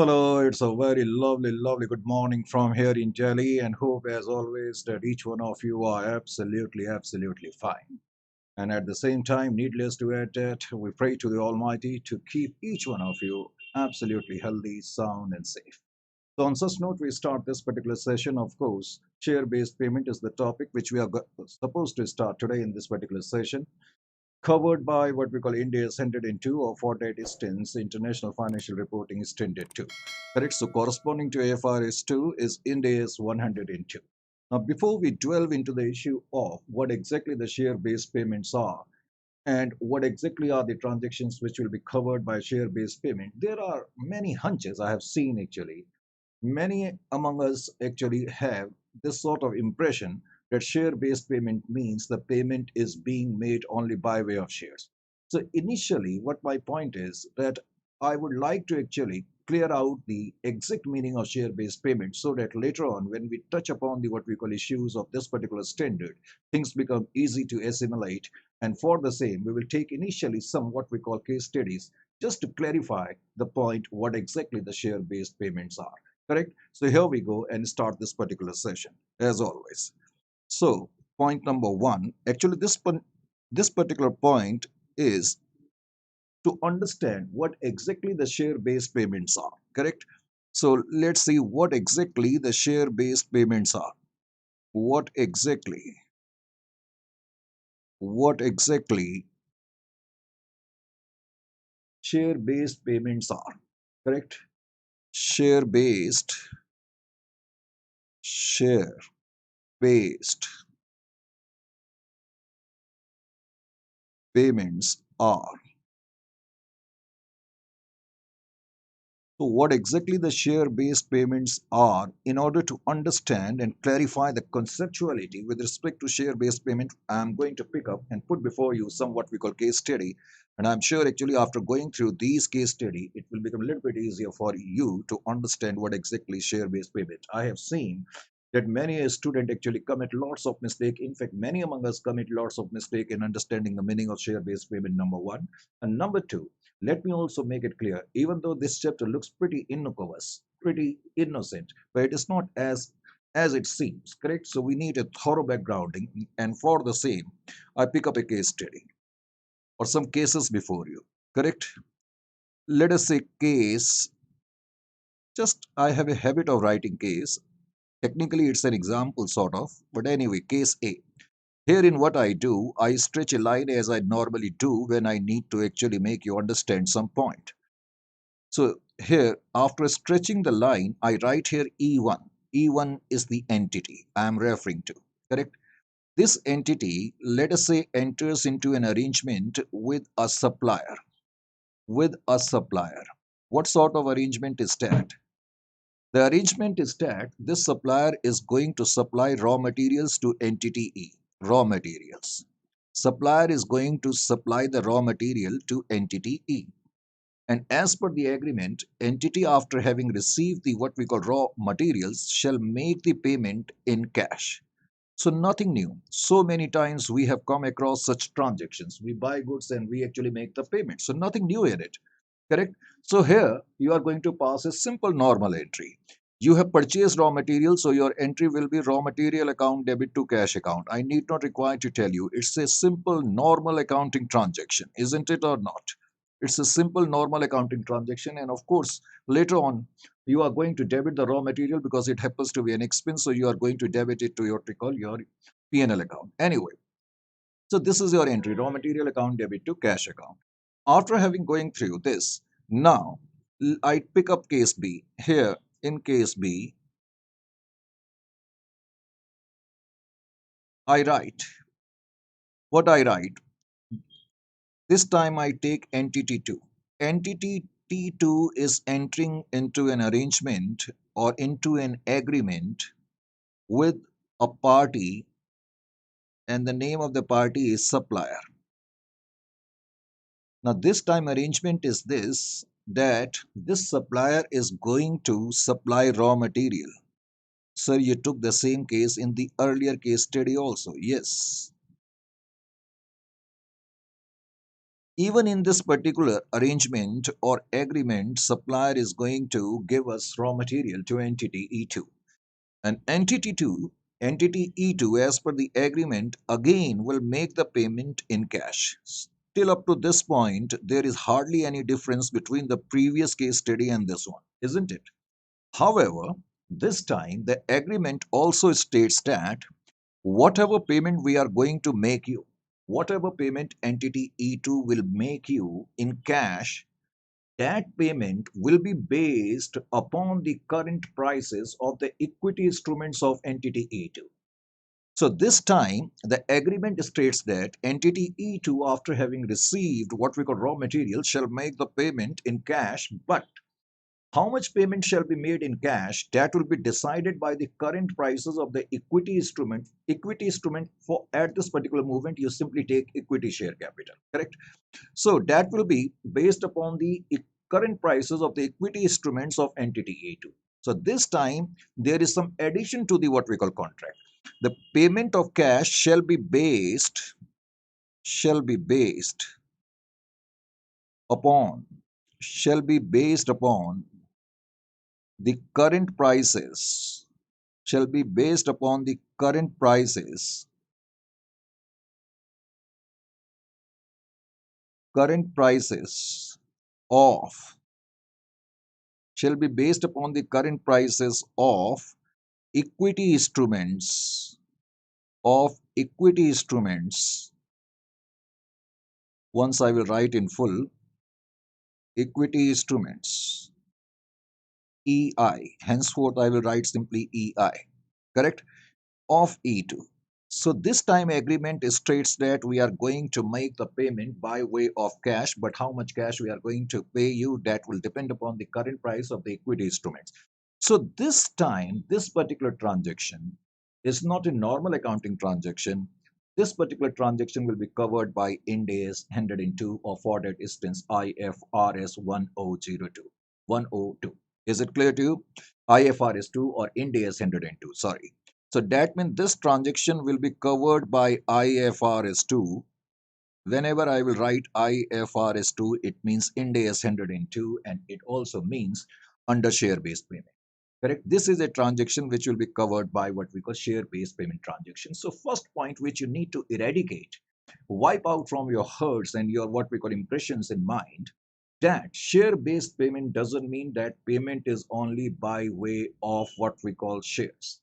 Hello, it's a very lovely good morning from here in Delhi, and hope as always that each one of you are absolutely fine. And at the same time, needless to add that, we pray to the Almighty to keep each one of you absolutely healthy, sound, and safe. So, on such note, we start this particular session. Of course, share based payment is the topic which we are supposed to start today in this particular session, covered by what we call Ind AS 102, or for that is TINS, International Financial Reporting Standard 2. Correct? So corresponding to AFRS 2 is Ind AS 102. Now, before we delve into the issue of what exactly the share-based payments are and what exactly are the transactions which will be covered by share-based payment, there are many hunches I have seen actually. Many among us actually have this sort of impression that share based payment means the payment is being made only by way of shares. So, initially, what my point is that I would like to actually clear out the exact meaning of share based payment so that later on, when we touch upon the what we call issues of this particular standard, things become easy to assimilate. And for the same, we will take initially some what we call case studies just to clarify the point what exactly the share based payments are. Correct? So here we go and start this particular session as always. So point number one, actually this particular point is to understand what exactly the share-based payments are. Correct? So let's see what exactly the share-based payments are. What exactly share-based payments are. Correct? Share-based share-based payments are. So, what exactly the share based payments are, in order to understand and clarify the conceptuality with respect to share based payment, I'm going to pick up and put before you some what we call case study. And I'm sure actually after going through these case study, it will become a little bit easier for you to understand what exactly share based payment. I have seen that many a student actually commit lots of mistake. In fact, many among us commit lots of mistake in understanding the meaning of share based payment, number one. And number two, let me also make it clear, even though this chapter looks pretty innocuous, pretty innocent, but it is not as it seems, correct? So we need a thorough backgrounding, and for the same, I pick up a case study or some cases before you, correct? Let us say case, just I have a habit of writing case. Technically, it's an example sort of, but anyway, case A. Here in what I do, I stretch a line as I normally do when I need to actually make you understand some point. So here, after stretching the line, I write here E1. E1 is the entity I am referring to, correct? This entity, let us say, enters into an arrangement with a supplier. With a supplier. What sort of arrangement is that? The arrangement is that this supplier is going to supply raw materials to entity E. Raw materials. Supplier is going to supply the raw material to entity E. And as per the agreement, entity after having received the what we call raw materials shall make the payment in cash. So nothing new. So many times we have come across such transactions. We buy goods and we actually make the payment. So nothing new in it. Correct? So here you are going to pass a simple normal entry. You have purchased raw material, so your entry will be raw material account debit to cash account. I need not require to tell you. It's a simple normal accounting transaction, isn't it or not? It's a simple normal accounting transaction, and of course, later on, you are going to debit the raw material because it happens to be an expense, so you are going to debit it to your what we call your P&L account. Anyway, so this is your entry, raw material account debit to cash account. After having going through this, now I pick up case B. Here in case B, I write what I write. This time I take entity 2. Entity T2 is entering into an arrangement or into an agreement with a party, and the name of the party is supplier. Now this time arrangement is this, that this supplier is going to supply raw material. Sir, you took the same case in the earlier case study also. Yes. Even in this particular arrangement or agreement, supplier is going to give us raw material to entity E2. And entity E2, as per the agreement, again will make the payment in cash. Still up to this point, there is hardly any difference between the previous case study and this one, isn't it? However, this time the agreement also states that whatever payment we are going to make you, whatever payment entity E2 will make you in cash, that payment will be based upon the current prices of the equity instruments of entity E2. So this time, the agreement states that entity E2, after having received what we call raw material, shall make the payment in cash, but how much payment shall be made in cash, that will be decided by the current prices of the equity instrument. Equity instrument, for at this particular moment, you simply take equity share capital, correct? So that will be based upon the current prices of the equity instruments of entity A2. So this time there is some addition to the what we call contract. The payment of cash upon shall be based upon the current prices shall be based upon the current prices of shall be based upon the current prices of equity instruments of equity instruments. Once I will write in full, equity instruments, EI. Henceforth I will write simply EI, correct? Of E2. So this time agreement states that we are going to make the payment by way of cash, but how much cash we are going to pay you, that will depend upon the current price of the equity instruments. So this time, this particular transaction is not a normal accounting transaction. This particular transaction will be covered by Ind AS 102, or for that instance IFRS 1002. 102. Is it clear to you? IFRS 2 or Ind AS 102, sorry. So that means this transaction will be covered by IFRS 2. Whenever I will write IFRS 2, it means Ind AS 102, and it also means under share-based payment. Correct? This is a transaction which will be covered by what we call share-based payment transaction. So first point which you need to eradicate, wipe out from your heads and your what we call impressions in mind, that share-based payment doesn't mean that payment is only by way of what we call shares.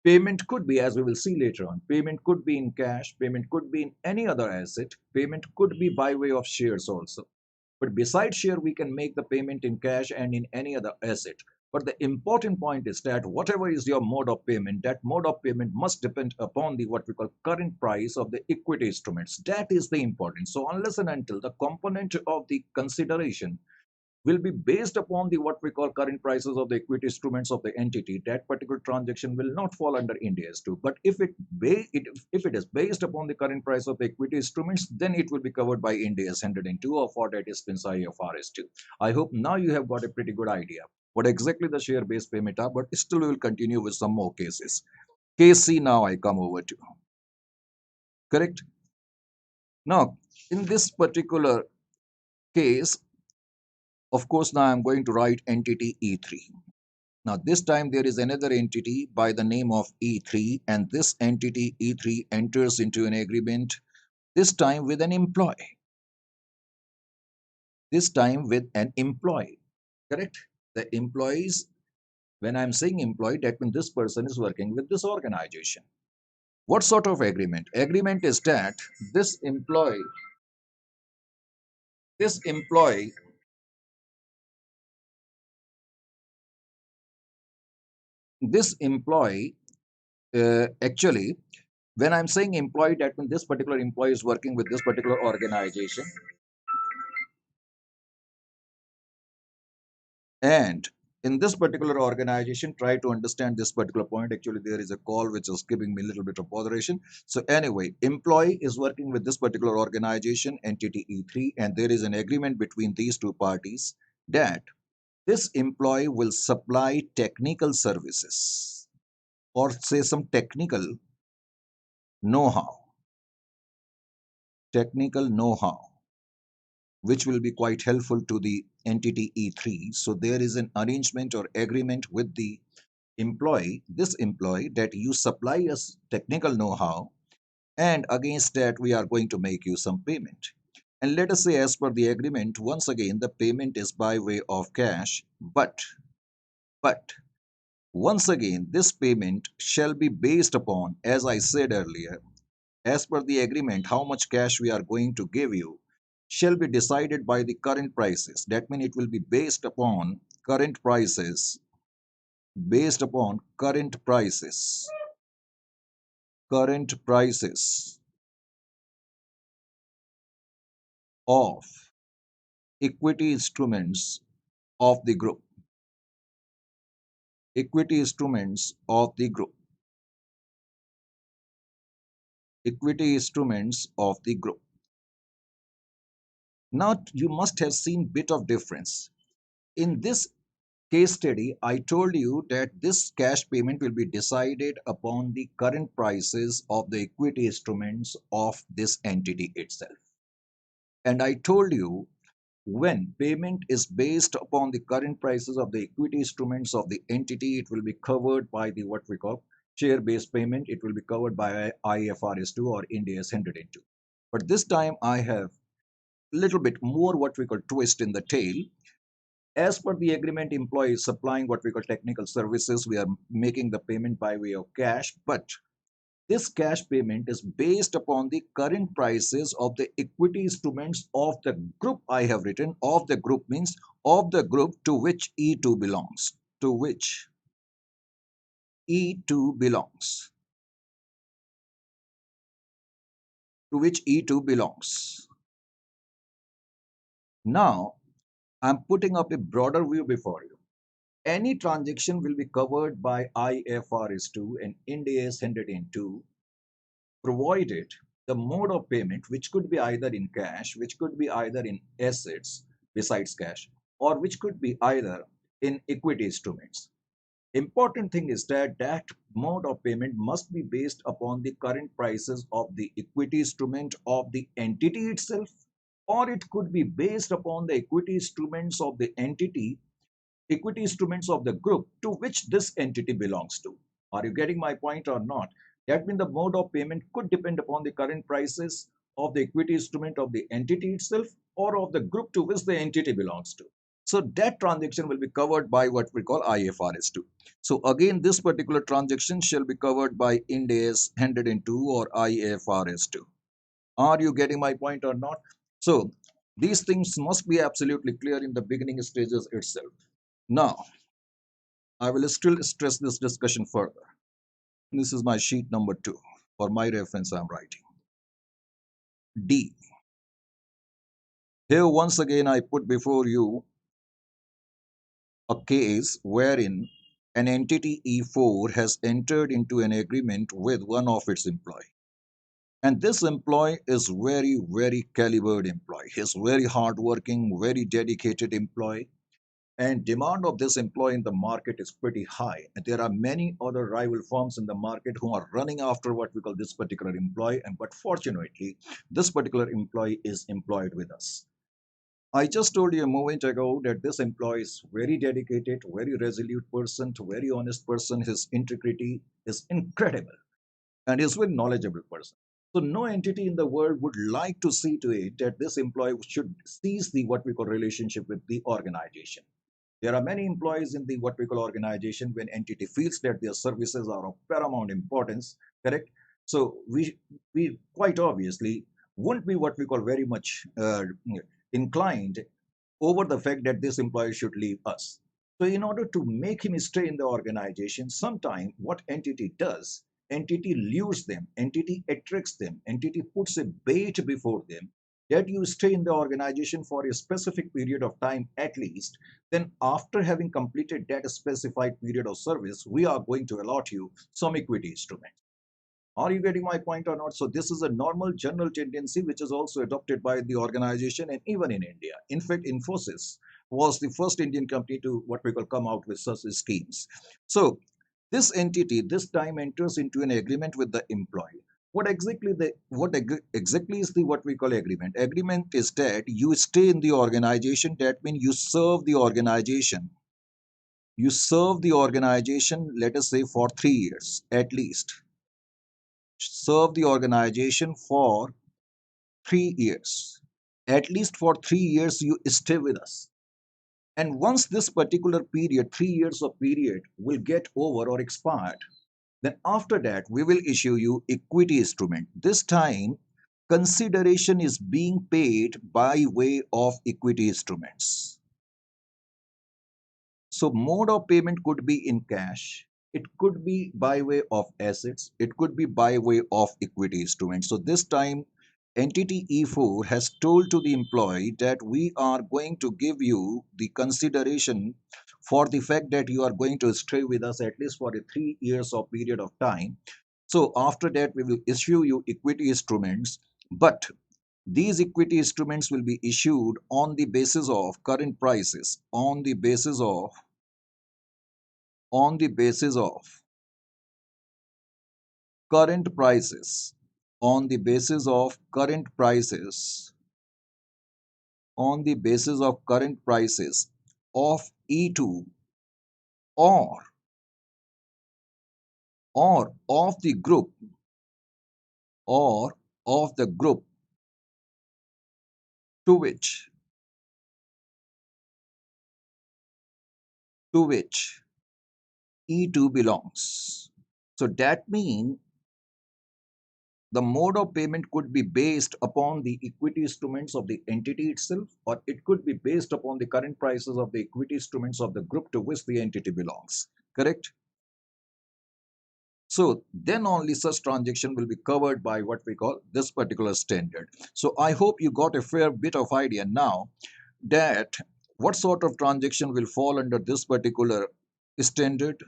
Payment could be, as we will see later on, payment could be in cash, payment could be in any other asset, payment could be by way of shares also. But besides share, we can make the payment in cash and in any other asset. But the important point is that whatever is your mode of payment, that mode of payment must depend upon the what we call current price of the equity instruments. That is the important. So unless and until the component of the consideration will be based upon the what we call current prices of the equity instruments of the entity, that particular transaction will not fall under Ind AS 2. But if it is based upon the current price of the equity instruments, then it will be covered by Ind AS 102, or for that instance IFRS 2. I hope now you have got a pretty good idea what exactly the share based payment are, but still we will continue with some more cases. Case C now I come over to. Correct? Now, in this particular case, of course, now I'm going to write entity E3. Now, this time there is another entity by the name of E3, and this entity E3 enters into an agreement, this time with an employee. This time with an employee, correct? The employees, when I'm saying employee, that means this person is working with this organization. What sort of agreement? Agreement is that this employee, this employee this employee actually, when I'm saying employee, that means this particular employee is working with this particular organization, and in this particular organization, try to understand this particular point. Actually, there is a call which is giving me a little bit of botheration. So anyway, employee is working with this particular organization, entity E3, and there is an agreement between these two parties that this employee will supply technical services, or say some technical know-how, technical know-how which will be quite helpful to the entity E3. So there is an arrangement or agreement with the employee, this employee, that you supply us technical know-how, and against that we are going to make you some payment. And let us say, as per the agreement, once again the payment is by way of cash, but once again this payment shall be based upon, as I said earlier, as per the agreement, how much cash we are going to give you shall be decided by the current prices. That means it will be based upon current prices, based upon current prices of equity instruments of the group, equity instruments of the group, equity instruments of the group. Now you must have seen bit of difference. In this case study, I told you that this cash payment will be decided upon the current prices of the equity instruments of this entity itself. And I told you, when payment is based upon the current prices of the equity instruments of the entity, it will be covered by the what we call share-based payment. It will be covered by IFRS 2 or Ind AS 102. But this time I have a little bit more what we call twist in the tail. As per the agreement, employee is supplying what we call technical services. We are making the payment by way of cash, but this cash payment is based upon the current prices of the equity instruments of the group. I have written of the group means of the group to which E2 belongs, to which E2 belongs, to which E2 belongs. Now, I'm putting up a broader view before you. Any transaction will be covered by IFRS 2 and Ind AS 102, provided the mode of payment, which could be either in cash, which could be either in assets besides cash, or which could be either in equity instruments. Important thing is that that mode of payment must be based upon the current prices of the equity instrument of the entity itself, or it could be based upon the equity instruments of the entity, equity instruments of the group to which this entity belongs to. Are you getting my point or not? That means the mode of payment could depend upon the current prices of the equity instrument of the entity itself or of the group to which the entity belongs to. So that transaction will be covered by what we call IFRS 2. So again, this particular transaction shall be covered by Ind AS 102 or IFRS 2. Are you getting my point or not? So these things must be absolutely clear in the beginning stages itself. Now, I will still stress this discussion further. This is my sheet number 2. For my reference, I'm writing. D. Here, once again, I put before you a case wherein an entity E4 has entered into an agreement with one of its employees. And this employee is very calibered employee. He's very hardworking, very dedicated employee. And demand of this employee in the market is pretty high. And there are many other rival firms in the market who are running after what we call this particular employee. But fortunately, this particular employee is employed with us. I just told you a moment ago that this employee is very dedicated, very resolute person, very honest person. His integrity is incredible and is a very knowledgeable person. So no entity in the world would like to see to it that this employee should cease the what we call relationship with the organization. There are many employees in the what we call organization when entity feels that their services are of paramount importance, correct? So we quite obviously won't be what we call very much inclined over the fact that this employee should leave us. So in order to make him stay in the organization, sometime what entity does, entity lures them, entity attracts them, entity puts a bait before them that you stay in the organization for a specific period of time at least. Then after having completed that specified period of service, we are going to allot you some equity instrument. Are you getting my point or not? So this is a normal general tendency which is also adopted by the organization and even in India. In fact, Infosys was the first Indian company to what we call come out with such schemes. So this entity this time enters into an agreement with the employee. Exactly is the what we call agreement? Agreement is that you stay in the organization. That means you serve the organization. You serve the organization, let us say, for 3 years at least. Serve the organization for 3 years. At least for 3 years, you stay with us. And once this particular period, 3 years of period, will get over or expired, then after that, we will issue you equity instrument. This time, consideration is being paid by way of equity instruments. So mode of payment could be in cash, it could be by way of assets, it could be by way of equity instruments. So this time entity E4 has told to the employee that we are going to give you the consideration for the fact that you are going to stay with us at least for a 3 years of period of time. So after that we will issue you equity instruments, but these equity instruments will be issued on the basis of current prices, on the basis of current prices, on the basis of current prices, on the basis of current prices of E2, or of the group, or of the group to which E2 belongs. So that means the mode of payment could be based upon the equity instruments of the entity itself, or it could be based upon the current prices of the equity instruments of the group to which the entity belongs. Correct? So then only such transaction will be covered by what we call this particular standard. So I hope you got a fair bit of idea now that what sort of transaction will fall under this particular standard.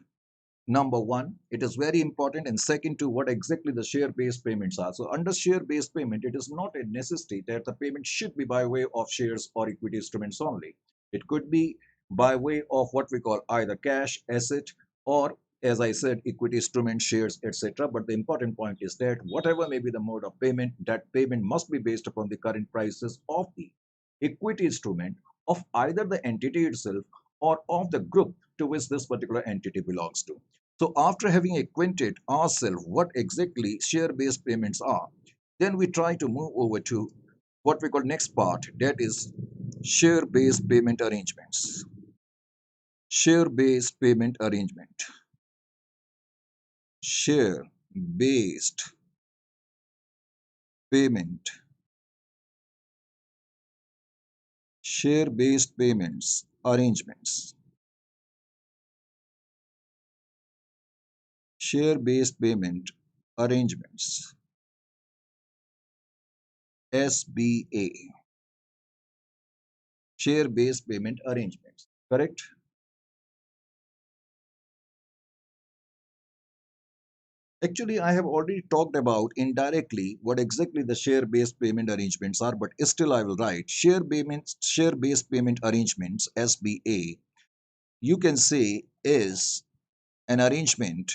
Number one, it is very important, and second to what exactly the share-based payments are. So under share-based payment, it is not a necessity that the payment should be by way of shares or equity instruments only. It could be by way of what we call either cash, asset, or as I said, equity instrument, shares, etc. But the important point is that whatever may be the mode of payment, that payment must be based upon the current prices of the equity instrument of either the entity itself or of the group to which this particular entity belongs to. So after having acquainted ourselves what exactly share-based payments are, then we try to move over to what we call next part, that is share-based payment arrangements. Share-based payment arrangement. Share-based payment. Share-based payments arrangements. Share-based payment arrangements. SBA. Share-based payment arrangements. Correct? Actually, I have already talked about indirectly what exactly the share-based payment arrangements are, but still I will write share-based payment arrangements, SBA. You can say is an arrangement.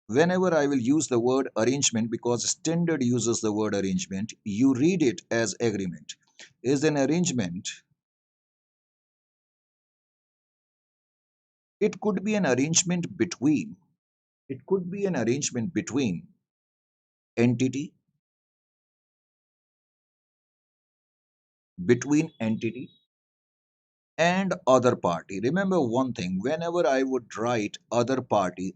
Whenever I will use the word arrangement, because standard uses the word arrangement, you read it as agreement. Is an arrangement. It could be an arrangement between. It could be an arrangement between entity, entity and other party. Remember one thing, whenever I would write other party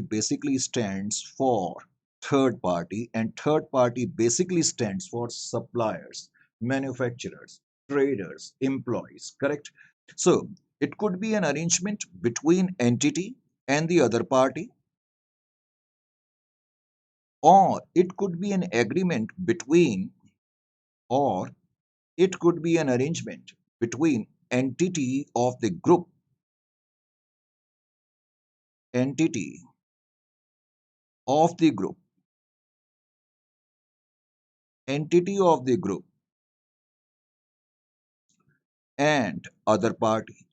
basically stands for third party, and third party basically stands for suppliers, manufacturers, traders, employees, correct? So it could be an arrangement between entity and the other party, or it could be an agreement between, or it could be an arrangement between entity of the group, entity of the group, entity of the group, and other party.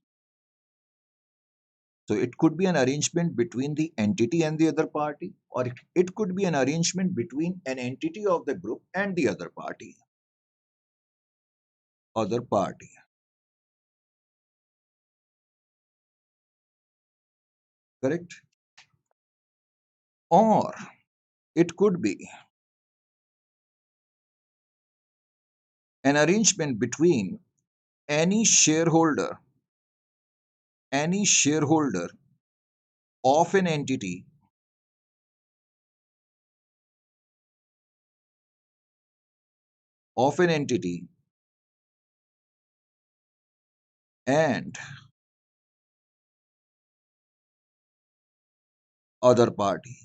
So it could be an arrangement between the entity and the other party, or it could be an arrangement between an entity of the group and the other party. Other party. Correct? Or it could be an arrangement between any shareholder, any shareholder of an entity, of an entity and other party.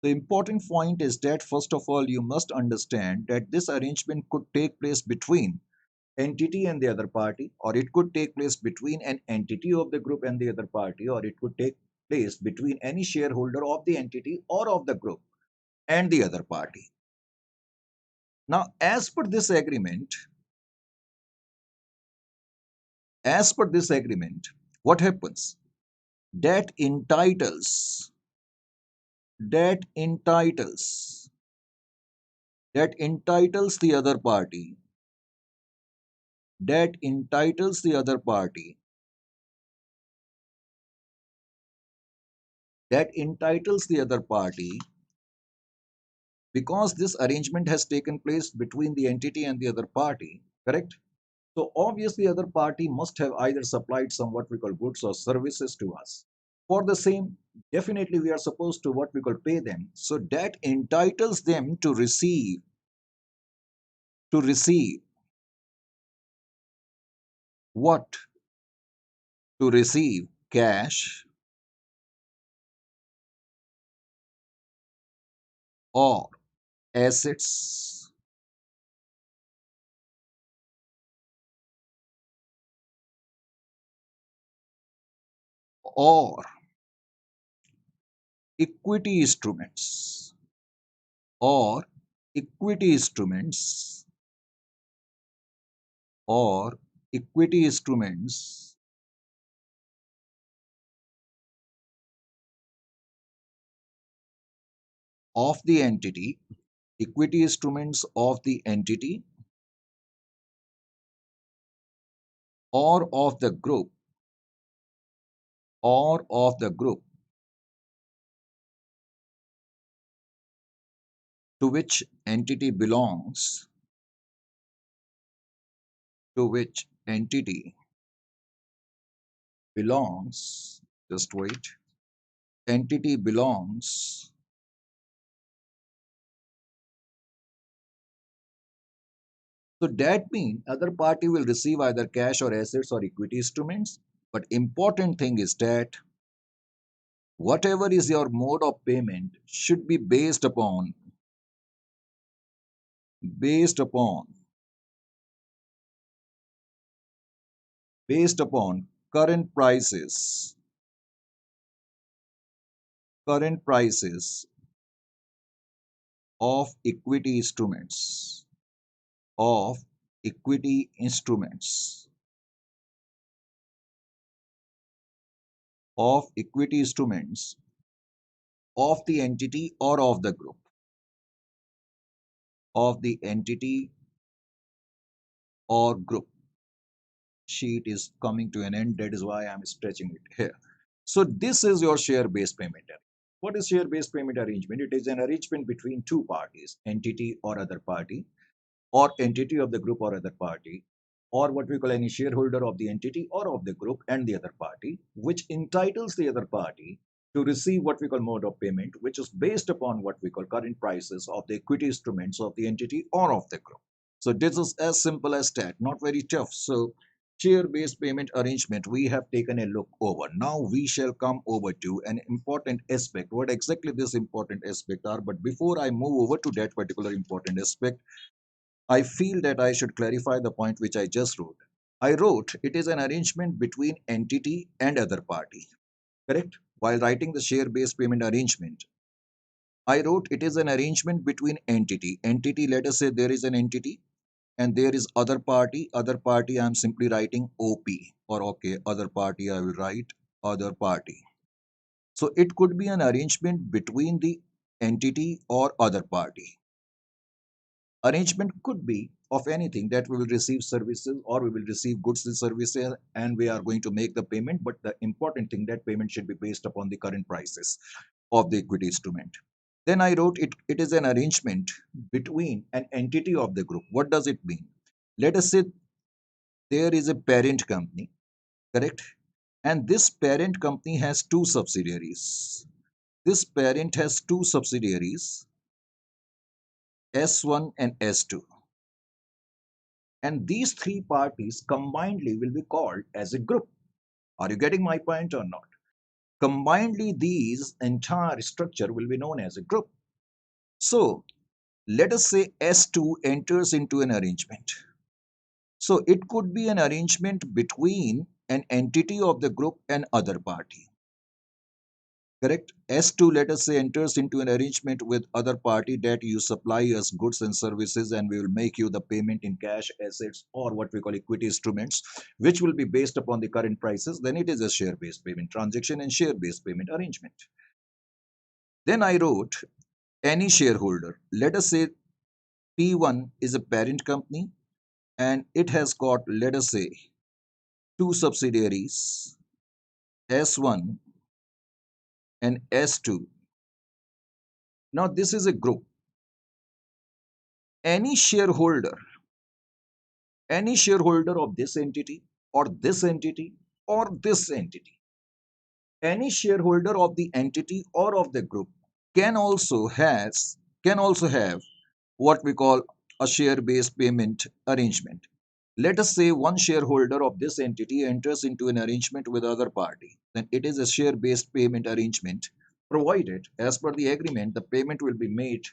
The important point is that first of all, you must understand that this arrangement could take place between entity and the other party, or it could take place between an entity of the group and the other party, or it could take place between any shareholder of the entity or of the group and the other party. Now, as per this agreement, what happens? That entitles, that entitles, that entitles the other party, that entitles the other party, that entitles the other party, because this arrangement has taken place between the entity and the other party, correct? So obviously, other party must have either supplied some what we call goods or services to us. For the same, definitely we are supposed to what we call pay them. So that entitles them to receive what? To receive cash or assets or equity instruments or equity instruments or equity instruments of the entity, equity instruments of the entity or of the group, or of the group to which entity belongs, to which entity belongs, just wait, entity belongs, so that means other party will receive either cash or assets or equity instruments. But important thing is that whatever is your mode of payment should be based upon based upon current prices of equity instruments, of equity instruments, of equity instruments of the entity or of the group, of the entity or group. Sheet is coming to an end, that is why I'm stretching it here. So this is your share based payment arrangement. What is share based payment arrangement? It is an arrangement between two parties, entity or other party, or entity of the group or other party, or what we call any shareholder of the entity or of the group and the other party, which entitles the other party to receive what we call mode of payment, which is based upon what we call current prices of the equity instruments of the entity or of the group. So this is as simple as that, not very tough. So share-based payment arrangement we have taken a look over. Now we shall come over to an important aspect. What exactly this important aspect are? But before I move over to that particular important aspect, I feel that I should clarify the point which I just wrote. I wrote it is an arrangement between entity and other party. Correct? While writing the share-based payment arrangement, I wrote it is an arrangement between entity. Entity, let us say there is an entity. and there is other party. Other party, I'm simply writing OP, or okay, other party, I will write other party. So it could be an arrangement between the entity or other party. Arrangement could be of anything, that we will receive services or we will receive goods and services and we are going to make the payment, but the important thing, that payment should be based upon the current prices of the equity instrument. Then I wrote it is an arrangement between an entity of the group. What does it mean? Let us say there is a parent company, correct? And this parent company has two subsidiaries. This parent has two subsidiaries, S1 and S2. And these three parties combinedly will be called as a group. Are you getting my point or not? Combinedly, these entire structure will be known as a group. So let us say S2 enters into an arrangement. So it could be an arrangement between an entity of the group and other party. Correct? S2, let us say, enters into an arrangement with other party that you supply us goods and services and we will make you the payment in cash, assets, or what we call equity instruments, which will be based upon the current prices. Then it is a share-based payment transaction and share-based payment arrangement. Then I wrote any shareholder. Let us say P1 is a parent company and it has got, let us say, two subsidiaries, S1 and S2. Now this is a group. Any shareholder any shareholder of this entity or this entity or this entity, any shareholder of the entity or of the group can also have what we call a share based payment arrangement. Let us say one shareholder of this entity enters into an arrangement with other party, then it is a share based payment arrangement, provided as per the agreement the payment will be made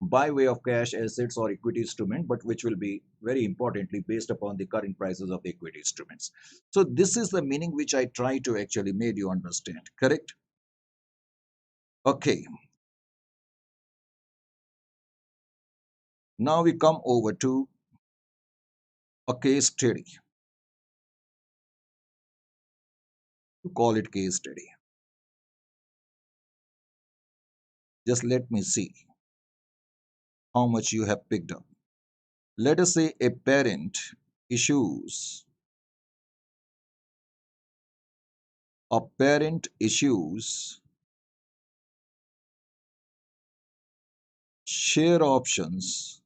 by way of cash, assets, or equity instrument, but which will be very importantly based upon the current prices of the equity instruments. So this is the meaning which I try to actually make you understand. Correct? Okay. Now we come over to a case study. To call it case study. Just let me see how much you have picked up. Let us say a parent issues share options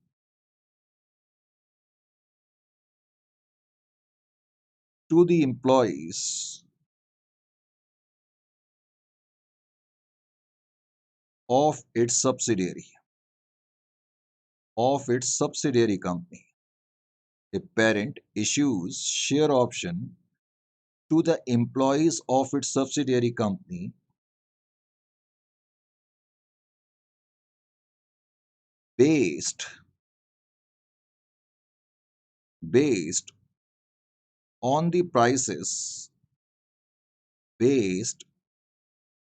to the employees of its subsidiary company. A parent issues share option to the employees of its subsidiary company based based on the prices based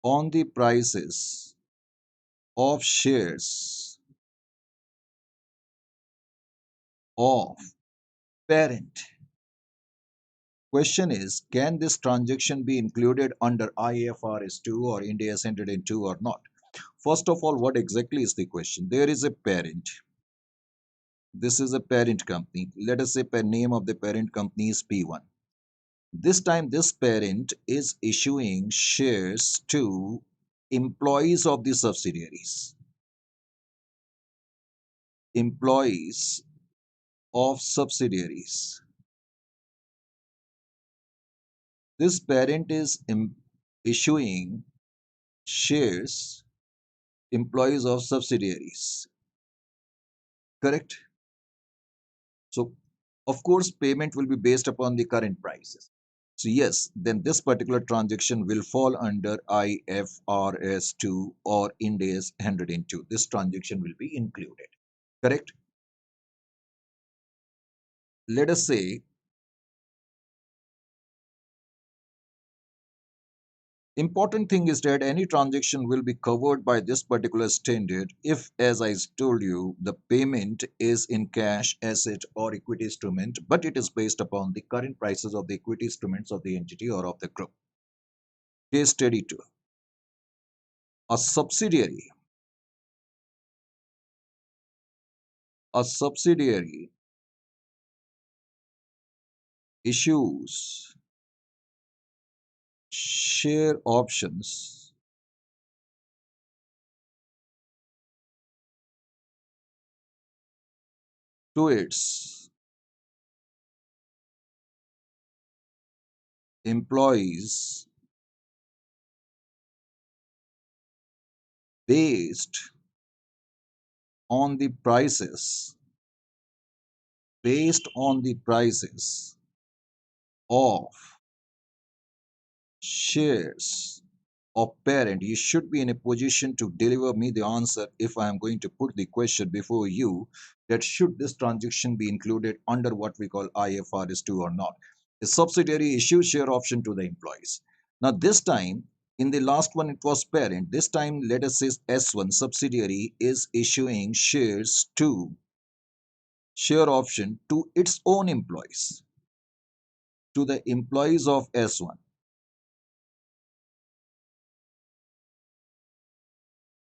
on the prices of shares of parent. Question is, can this transaction be included under IFRS 2 or Ind AS 102 or not? First of all, what exactly is the question? There is a parent. This is a parent company. Let us say the name of the parent company is P1. This time, this parent is issuing shares to employees of the subsidiaries. Employees of subsidiaries. This parent is issuing shares employees of subsidiaries. Correct? So, of course, payment will be based upon the current prices. So, yes, then this particular transaction will fall under IFRS 2 or Ind AS 102. This transaction will be included. Correct? Let us say Important thing is that any transaction will be covered by this particular standard if, as I told you, the payment is in cash, asset, or equity instrument, but it is based upon the current prices of the equity instruments of the entity or of the group. Case study 2. A subsidiary. A subsidiary issues share options to its employees based on the prices based on the prices of shares of parent. You should be in a position to deliver me the answer if I am going to put the question before you, that should this transaction be included under what we call IFRS 2 or not. A subsidiary issues share option to the employees. Now this time, in the last one it was parent, this time let us say S1 subsidiary is issuing share option to its own employees, to the employees of S1.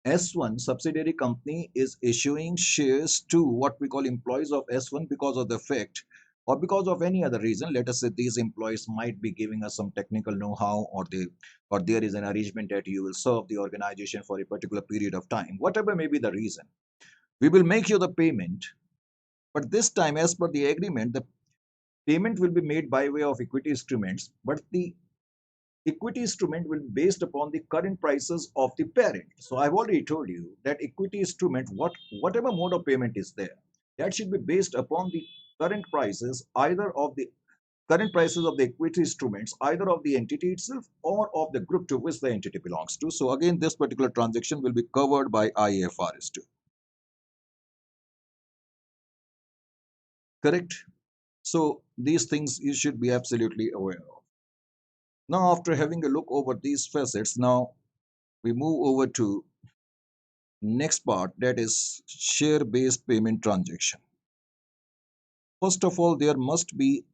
S1 subsidiary company is issuing shares to what we call employees of S1 because of the fact or because of any other reason. Let us say these employees might be giving us some technical know-how, or there is an arrangement that you will serve the organization for a particular period of time. Whatever may be the reason, we will make you the payment. But this time, as per the agreement, the payment will be made by way of equity instruments, but the equity instrument will be based upon the current prices of the parent. So I've already told you that equity instrument, whatever mode of payment is there, that should be based upon the current prices, either of the current prices of the equity instruments, either of the entity itself or of the group to which the entity belongs to. So again, this particular transaction will be covered by IFRS 2. Correct? So these things you should be absolutely aware of. Now, after having a look over these facets, now we move over to next part, that is share based payment transaction. First of all, there must be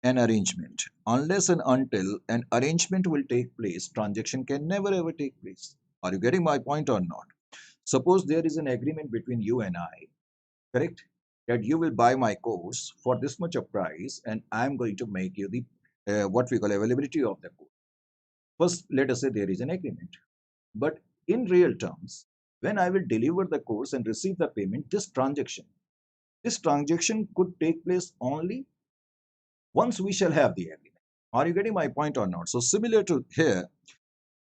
an arrangement. Unless and until an arrangement will take place, transaction can never ever take place. Are you getting my point or not? Suppose there is an agreement between you and I, correct? That you will buy my course for this much of price and I'm going to make you the what we call availability of the course. First, let us say there is an agreement. But in real terms, when I will deliver the course and receive the payment, this transaction could take place only once we shall have the agreement. Are you getting my point or not? So similar to here,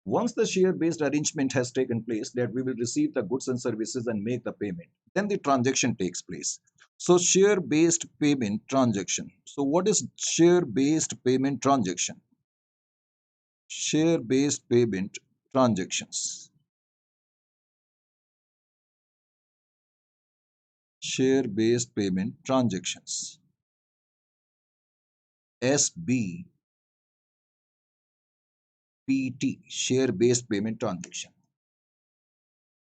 once the share based arrangement has taken place, that we will receive the goods and services and make the payment, then the transaction takes place. So share based payment transaction. So what is share based payment transaction? Share based payment transactions. Share based payment transactions. SBPT, share based payment transaction.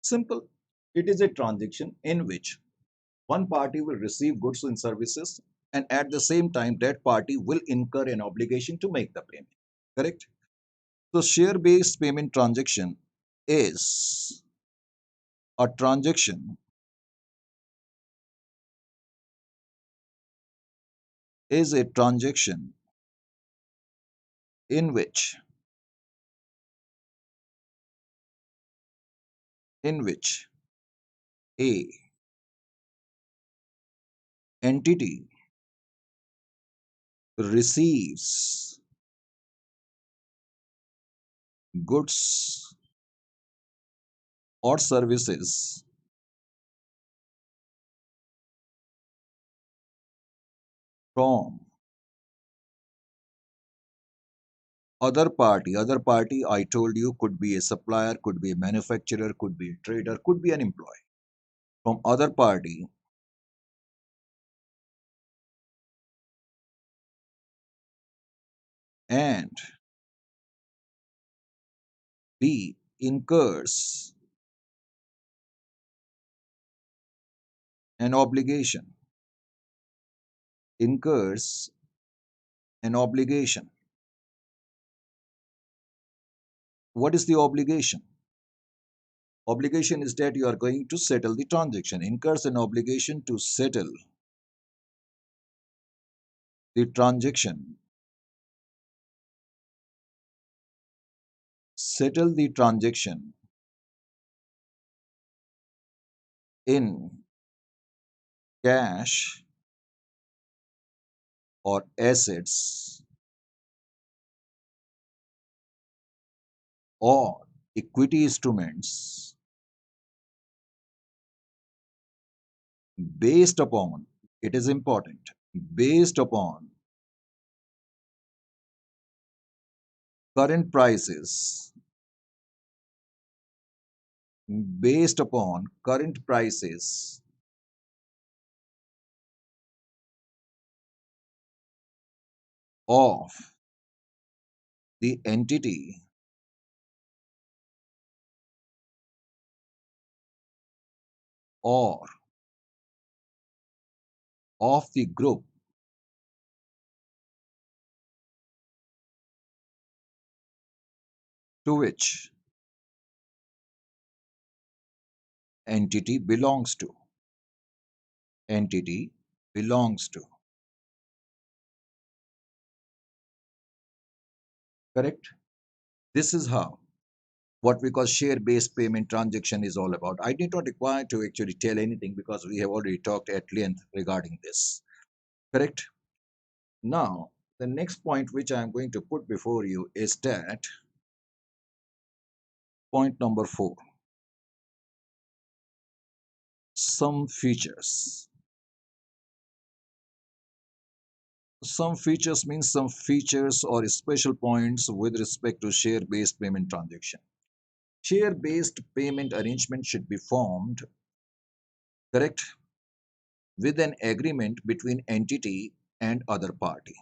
Simple. It is a transaction in which one party will receive goods and services, and at the same time, that party will incur an obligation to make the payment. Correct? So, share based payment transaction is a transaction is a transaction in which a entity receives goods or services from other party, I told you, could be a supplier, could be a manufacturer, could be a trader, could be an employee. From other party, and B. Incurs an obligation. Incurs an obligation. What is the obligation? Obligation is that you are going to settle the transaction. Incurs an obligation to settle the transaction. Settle the transaction in cash or assets or equity instruments based upon, it is important, based upon current prices, based upon current prices of the entity or of the group to which entity belongs to. Entity belongs to. Correct? This is how what we call share-based payment transaction is all about. I need not require to actually tell anything because we have already talked at length regarding this. Correct? Now, the next point which I am going to put before you is that point number 4. Some features. Some features means some features or special points with respect to share-based payment transaction. Share-based payment arrangement should be formed, correct, with an agreement between entity and other party.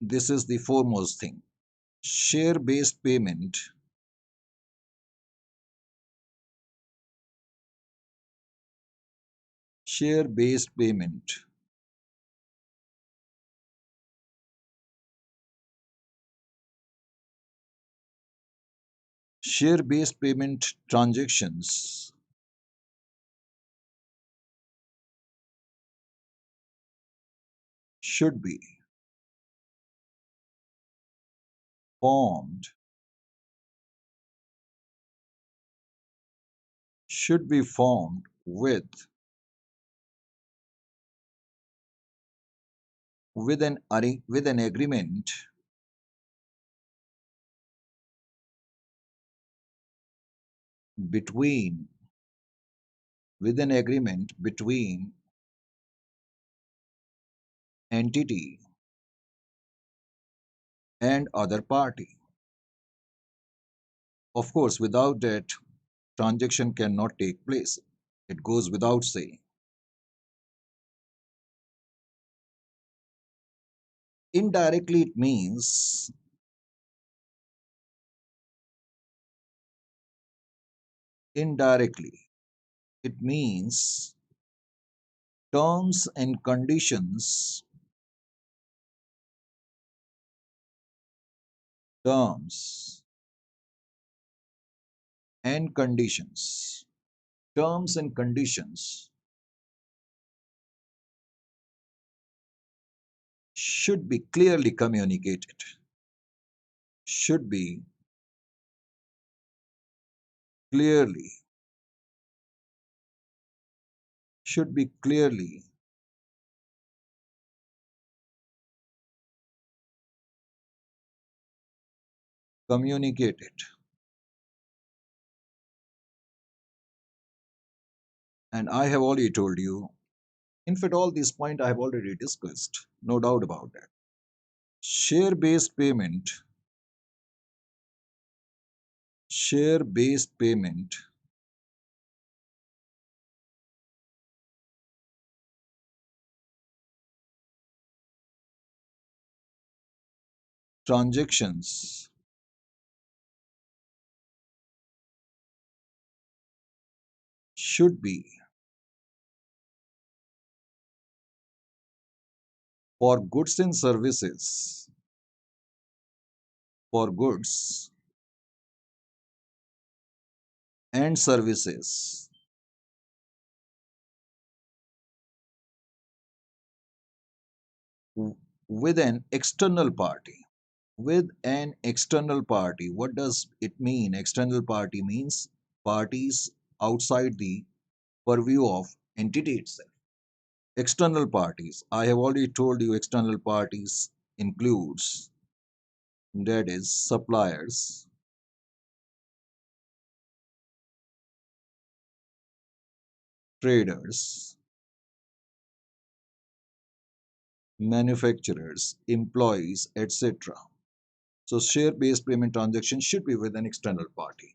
This is the foremost thing. Share-based payment share-based payment share-based payment transactions should be formed with with an agreement between between entity and other party. Of course, without that, transaction cannot take place. It goes without saying. Indirectly, it means indirectly, it means terms and conditions, terms and conditions, terms and conditions should be clearly communicated, should be clearly, should be clearly communicated. And I have already told you, in fact, all these points I have already discussed, no doubt about that. Share-based payment, share-based payment transactions should be for goods and services, for goods and services w- with an external party. With an external party. What does it mean? External party means parties outside the purview of entity itself. External parties. I have already told you external parties includes, that is, suppliers, traders, manufacturers, employees, etc. So share-based payment transaction should be with an external party.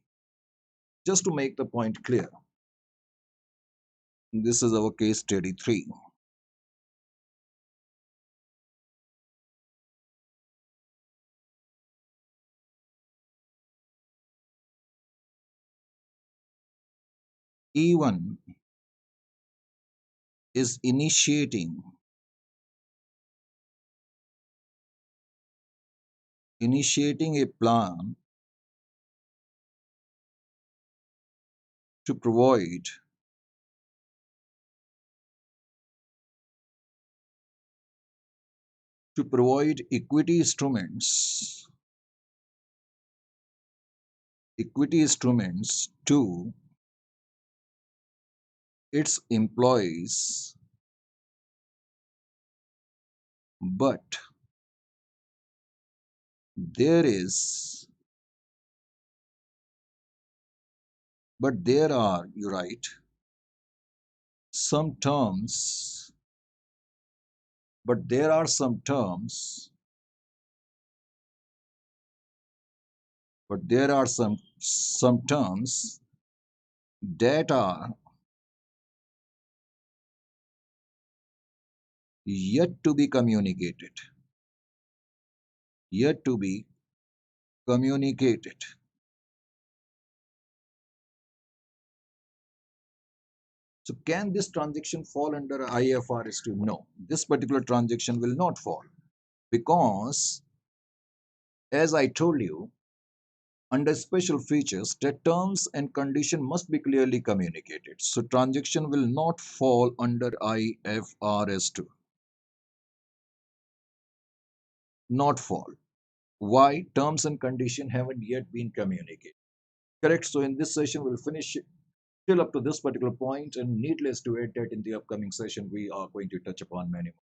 Just to make the point clear, this is our case study 3. E1 is initiating a plan to provide equity instruments to its employees, but there is there are, you right, some terms, but there are some terms, but there are some terms that are yet to be communicated, yet to be communicated. So can this transaction fall under IFRS 2? No, this particular transaction will not fall because, as I told you, under special features, the terms and condition must be clearly communicated. So transaction will not fall under IFRS 2. Not fall. Why? Terms and condition haven't yet been communicated. Correct. So in this session, we'll finish till up to this particular point, and needless to add that in the upcoming session, we are going to touch upon many more.